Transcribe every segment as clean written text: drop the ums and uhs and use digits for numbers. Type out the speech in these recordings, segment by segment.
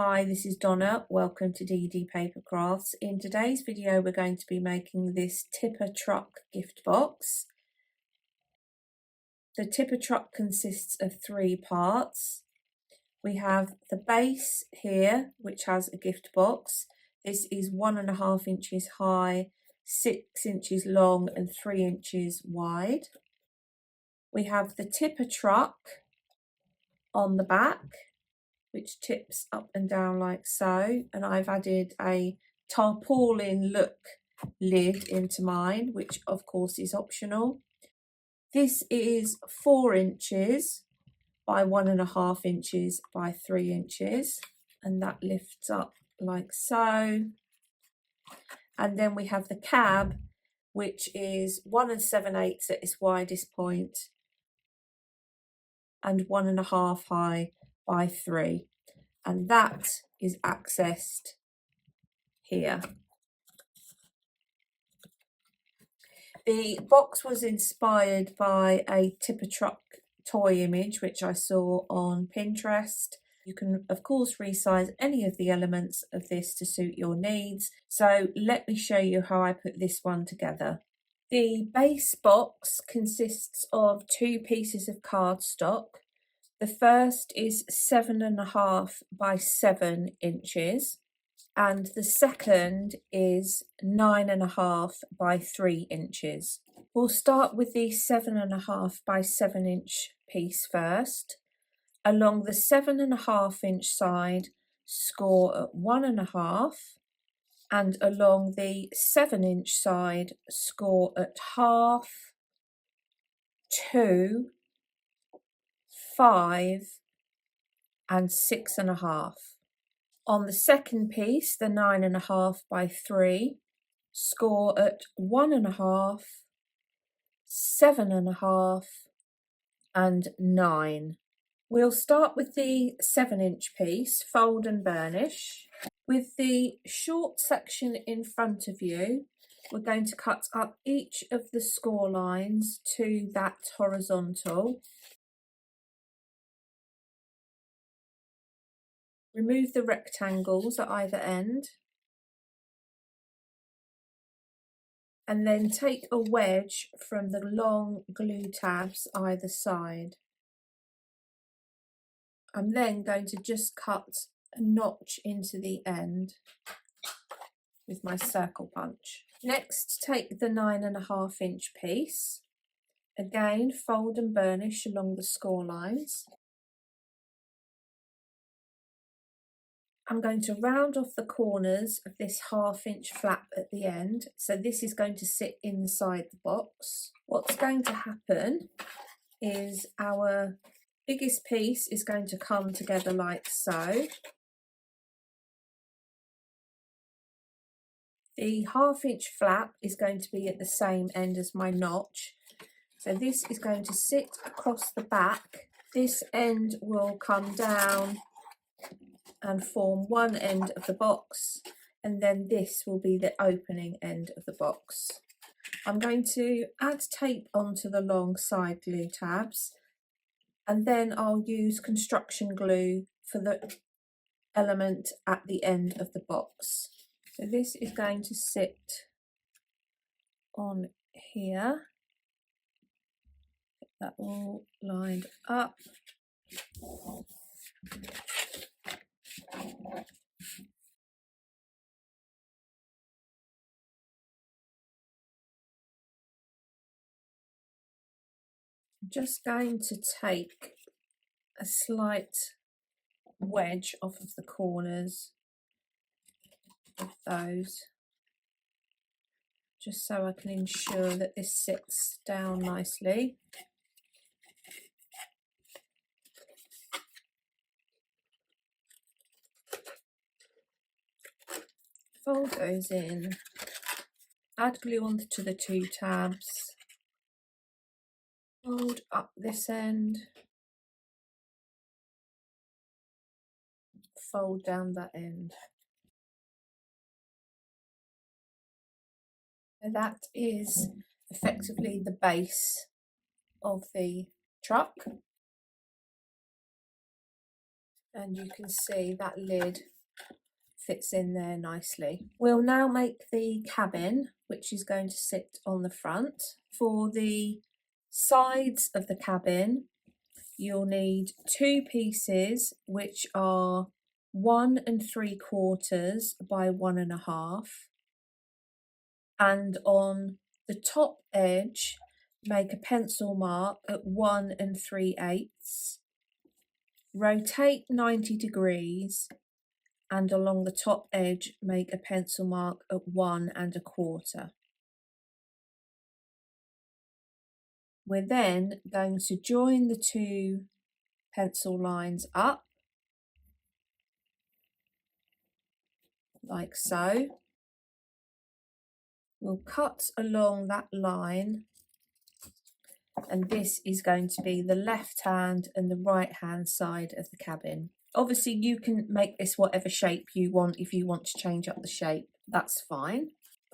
Hi, this is Donna. Welcome to DD Paper Crafts. In today's video, we're going to be making this tipper truck gift box. The tipper truck consists of 3 parts. We have the base here, which has a gift box. This is 1.5 inches high, 6 inches long and 3 inches wide. We have the tipper truck on the back, which tips up and down like so, and I've added a tarpaulin look lid into mine, which of course is optional. This is 4 inches by 1.5 inches by 3 inches, and that lifts up like so. And then we have the cab, which is 1 7/8 at its widest point and 1.5 high by 3, and that is accessed here. The box was inspired by a tipper truck toy image which I saw on Pinterest. You can of course resize any of the elements of this to suit your needs, so let me show you how I put this one together. The base box consists of 2 pieces of cardstock. The first is 7.5 by 7 inches and the second is 9.5 by 3 inches. We'll start with the 7.5 by 7 inch piece first. Along the 7.5 inch side, score at 1.5, and along the 7 inch side, score at 1/2, 2, 5 and 6.5. On the second piece, the 9.5 by 3, score at 1.5, 7.5 and 9. We'll start with the 7 inch piece, fold and burnish. With the short section in front of you, we're going to cut up each of the score lines to that horizontal. Remove the rectangles at either end. And then take a wedge from the long glue tabs either side. I'm then going to just cut a notch into the end with my circle punch. Next, take the 9.5 inch piece. Again, fold and burnish along the score lines. I'm going to round off the corners of this 1/2 inch flap at the end. So this is going to sit inside the box. What's going to happen is our biggest piece is going to come together like so. The 1/2 inch flap is going to be at the same end as my notch. So this is going to sit across the back. This end will come down and form one end of the box, and then this will be the opening end of the box. I'm going to add tape onto the long side glue tabs, and then I'll use construction glue for the element at the end of the box. So this is going to sit on here. Get that all lined up. I'm just going to take a slight wedge off of the corners of those, just so I can ensure that this sits down nicely. Fold those in, add glue onto the 2 tabs, fold up this end, fold down that end. So that is effectively the base of the truck. and you can see that lid fits in there nicely. We'll now make the cabin, which is going to sit on the front. For the sides of the cabin, you'll need 2 pieces which are 1 3/4 by 1 1/2, and on the top edge make a pencil mark at 1 3/8, rotate 90 degrees, and along the top edge make a pencil mark at 1 1/4. We're then going to join the 2 pencil lines up like so. We'll cut along that line, and this is going to be the left hand and the right hand side of the cabin. Obviously you can make this whatever shape you want. If you want to change up the shape, that's fine.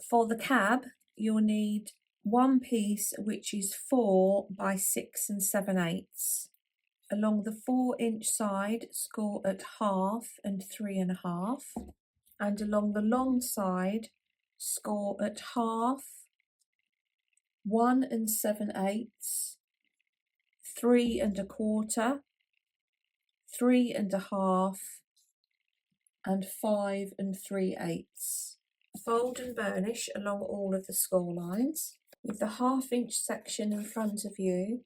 For the cab, you'll need 1 piece which is 4 by 6 7/8. Along the 4-inch side, score at 1/2 and 3 1/2, and along the long side, score at 1/2, 1 7/8, 3 1/4, 3 1/2, and 5 3/8. Fold and burnish along all of the score lines. With the 1/2-inch section in front of you,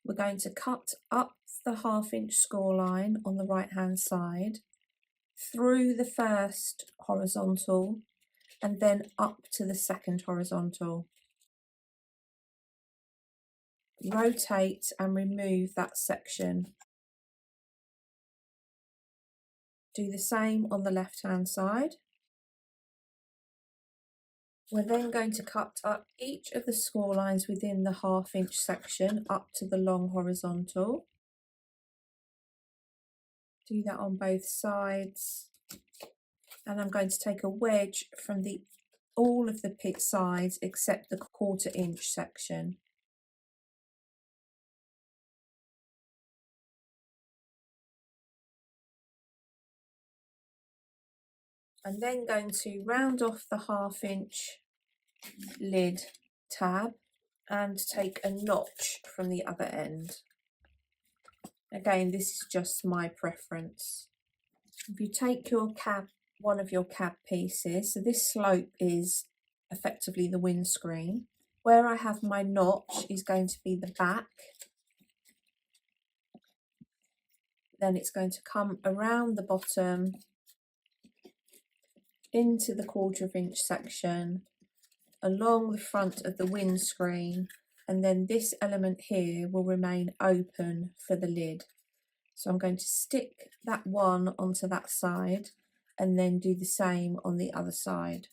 we're going to cut up the 1/2-inch score line on the right hand side, through the first horizontal, and then up to the second horizontal. Rotate and remove that section. Do the same on the left hand side. We're then going to cut up each of the score lines within the 1/2-inch section up to the long horizontal. Do that on both sides, and I'm going to take a wedge from all of the pit sides except the 1/4 inch section. I'm then going to round off the 1/2-inch lid tab and take a notch from the other end. Again, this is just my preference. If you take your cab, one of your cab pieces, so this slope is effectively the windscreen. Where I have my notch is going to be the back. Then it's going to come around the bottom into the 1/4 inch section, along the front of the windscreen, and then this element here will remain open for the lid. So I'm going to stick that one onto that side and then do the same on the other side.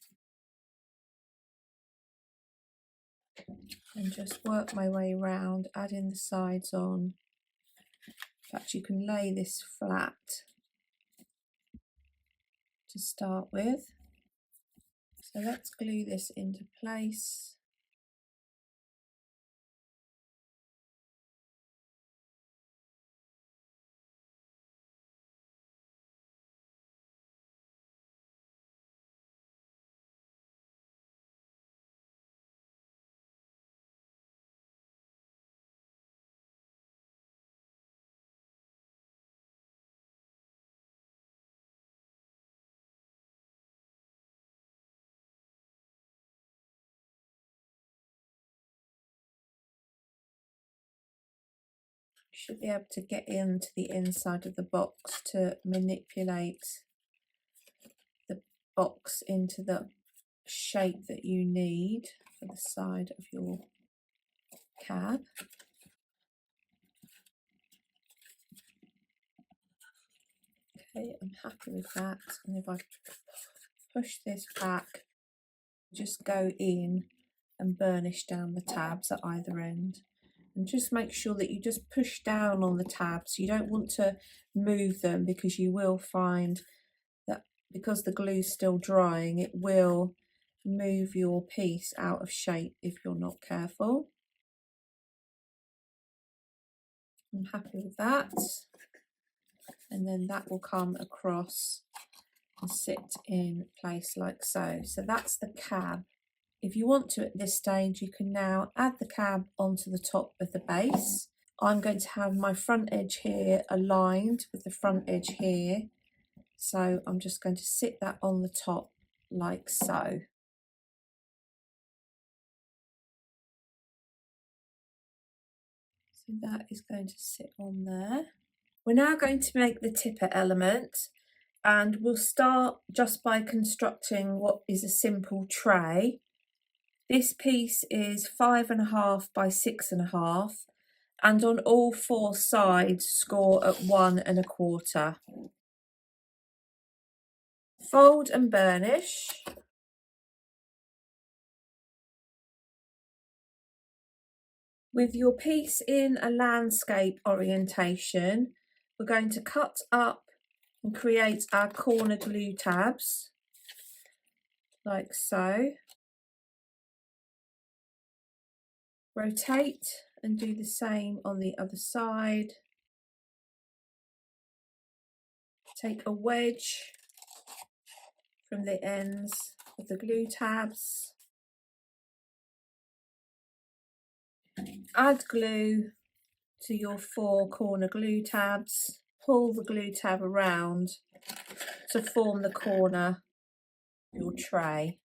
And just work my way around, adding the sides on. In fact, you can lay this flat to start with. So let's glue this into place. You should be able to get into the inside of the box to manipulate the box into the shape that you need for the side of your cab. Okay, I'm happy with that. And if I push this back, just go in and burnish down the tabs at either end. And just make sure that you just push down on the tabs. You don't want to move them, because you will find that because the glue's still drying, it will move your piece out of shape if you're not careful. I'm happy with that. and then that will come across and sit in place like so. So that's the cab. If you want to at this stage, you can now add the cab onto the top of the base. I'm going to have my front edge here aligned with the front edge here. So I'm just going to sit that on the top like so. So that is going to sit on there. We're now going to make the tipper element, and we'll start just by constructing what is a simple tray. This piece is 5.5 by 6.5, and on all 4 sides score at 1.25. Fold and burnish. With your piece in a landscape orientation, we're going to cut up and create our corner glue tabs, like so. Rotate and do the same on the other side. Take a wedge from the ends of the glue tabs. Add glue to your 4 corner glue tabs. Pull the glue tab around to form the corner of your tray,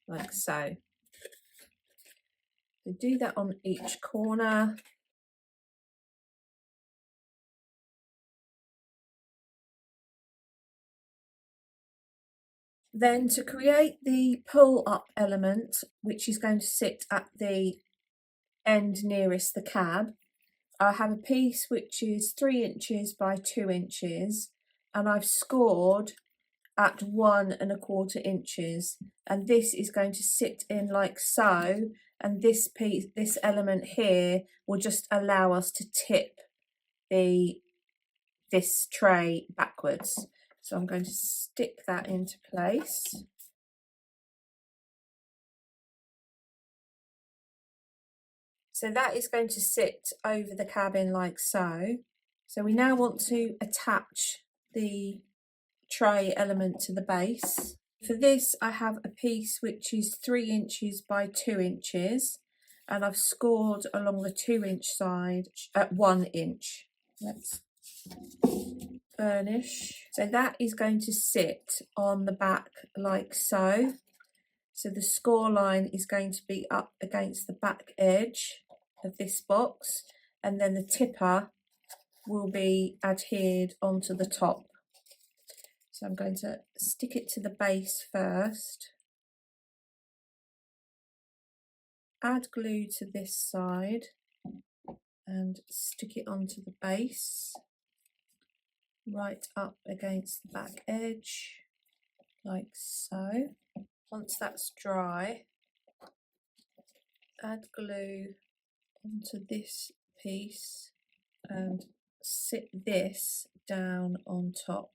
like so. So do that on each corner. Then to create the pull up element, which is going to sit at the end nearest the cab, I have a piece which is 3 inches by 2 inches, and I've scored at 1.25 inches, and this is going to sit in like so, and this piece, this element here, will just allow us to tip this tray backwards. So I'm going to stick that into place. So that is going to sit over the cabin like so. So we now want to attach the tray element to the base. For this, I have a piece which is 3 inches by 2 inches, and I've scored along the 2-inch side at 1 inch. Let's burnish. So that is going to sit on the back like so. So the score line is going to be up against the back edge of this box, and then the tipper will be adhered onto the top. So I'm going to stick it to the base first. Add glue to this side and stick it onto the base, right up against the back edge, like so. Once that's dry, add glue onto this piece and sit this down on top.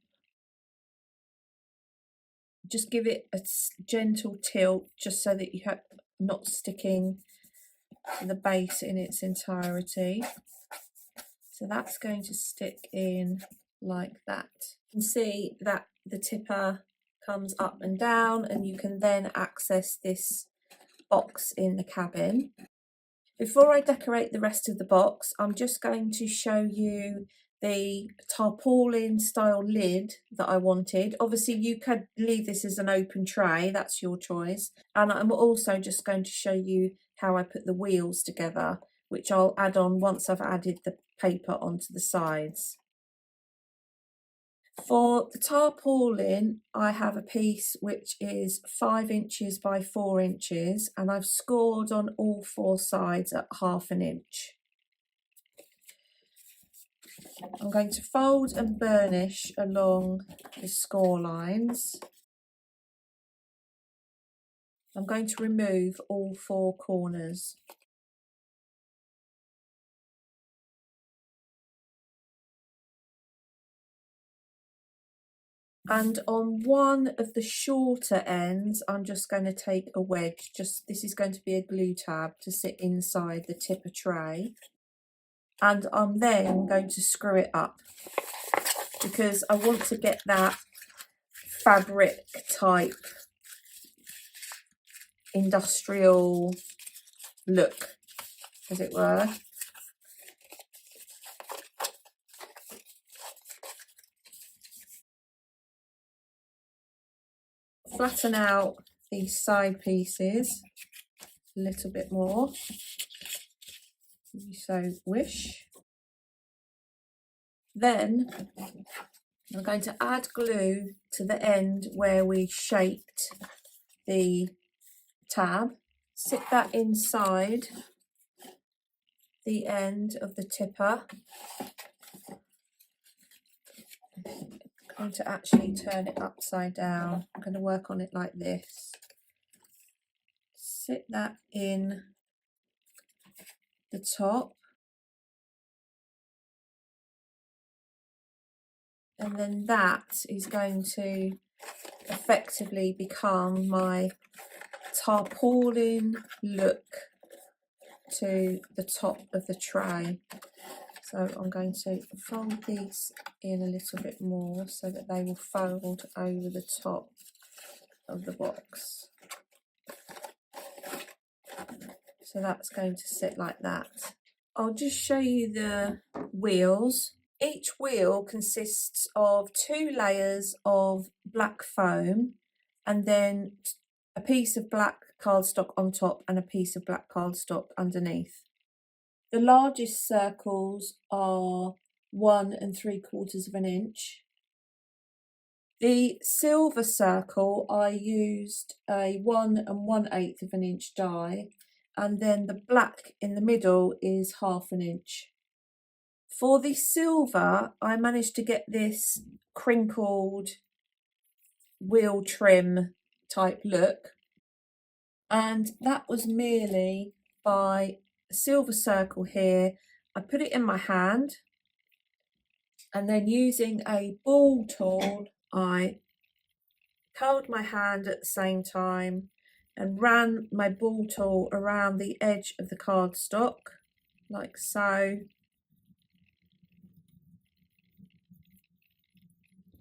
Just give it a gentle tilt, just so that you have not sticking the base in its entirety. So that's going to stick in like that. You can see that the tipper comes up and down, and you can then access this box in the cabin. Before I decorate the rest of the box, I'm just going to show you the tarpaulin style lid that I wanted. Obviously you could leave this as an open tray, that's your choice. And I'm also just going to show you how I put the wheels together, which I'll add on once I've added the paper onto the sides. For the tarpaulin, I have a piece which is 5 inches by 4 inches, and I've scored on all 4 sides at 1/2 inch. I'm going to fold and burnish along the score lines. I'm going to remove all 4 corners. And on one of the shorter ends, I'm just going to take a wedge. This is going to be a glue tab to sit inside the tipper tray. and I'm then going to screw it up because I want to get that fabric type industrial look, as it were. Flatten out these side pieces a little bit more, if you so wish. Then I'm going to add glue to the end where we shaped the tab. Sit that inside the end of the tipper. I'm going to actually turn it upside down. I'm going to work on it like this. Sit that in the top. And then that is going to effectively become my tarpaulin look to the top of the tray. So I'm going to fold these in a little bit more so that they will fold over the top of the box. So that's going to sit like that. I'll just show you the wheels. Each wheel consists of 2 layers of black foam and then a piece of black cardstock on top and a piece of black cardstock underneath. The largest circles are 1 3/4 of an inch. The silver circle, I used a 1 1/8 of an inch die, and then the black in the middle is 1/2 inch. For the silver, I managed to get this crinkled wheel trim type look, and that was merely by a silver circle here. I put it in my hand, and then using a ball tool, I curled my hand at the same time and ran my ball tool around the edge of the cardstock, like so.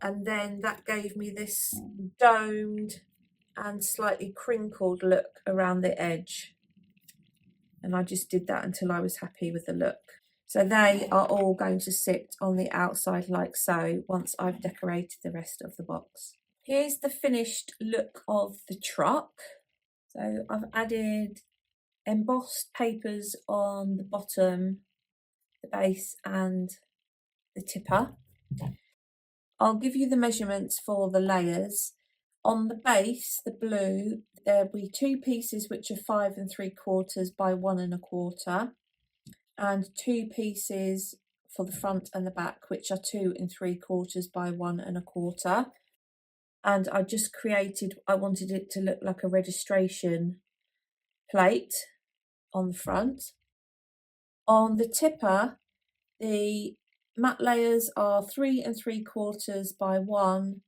And then that gave me this domed and slightly crinkled look around the edge. And I just did that until I was happy with the look. So they are all going to sit on the outside like so once I've decorated the rest of the box. Here's the finished look of the truck. So I've added embossed papers on the bottom, the base and the tipper. I'll give you the measurements for the layers. On the base, the blue, there'll be 2 pieces which are 5 3/4 by 1 1/4, and 2 pieces for the front and the back, which are 2 3/4 by 1 1/4. And I just created, I wanted it to look like a registration plate on the front. On the tipper, the matte layers are 3 3/4 by 1,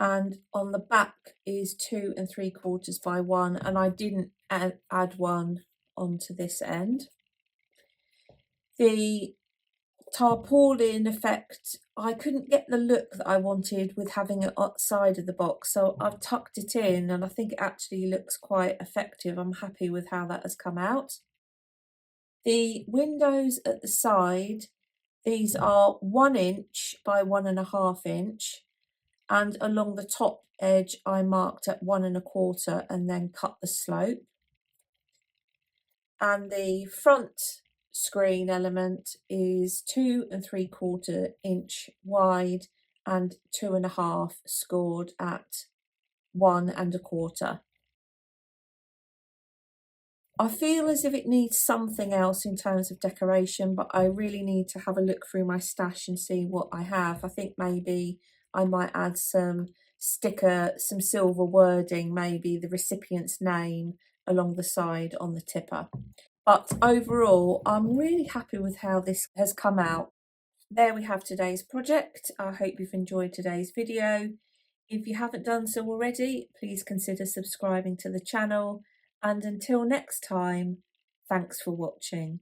and on the back is 2 3/4 by 1, and I didn't add one onto this end. The tarpaulin effect, I couldn't get the look that I wanted with having it outside of the box, so I've tucked it in and I think it actually looks quite effective. I'm happy with how that has come out. The windows at the side, these are 1 inch by 1 1/2 inch, and along the top edge I marked at 1 1/4 and then cut the slope. And the front screen element is 2 3/4 inch wide and 2 1/2 scored at 1 1/4. I feel as if it needs something else in terms of decoration, but I really need to have a look through my stash and see what I have. I think maybe I might add some sticker, some silver wording, maybe the recipient's name along the side on the tipper. But overall, I'm really happy with how this has come out. There we have today's project. I hope you've enjoyed today's video. If you haven't done so already, please consider subscribing to the channel. And until next time, thanks for watching.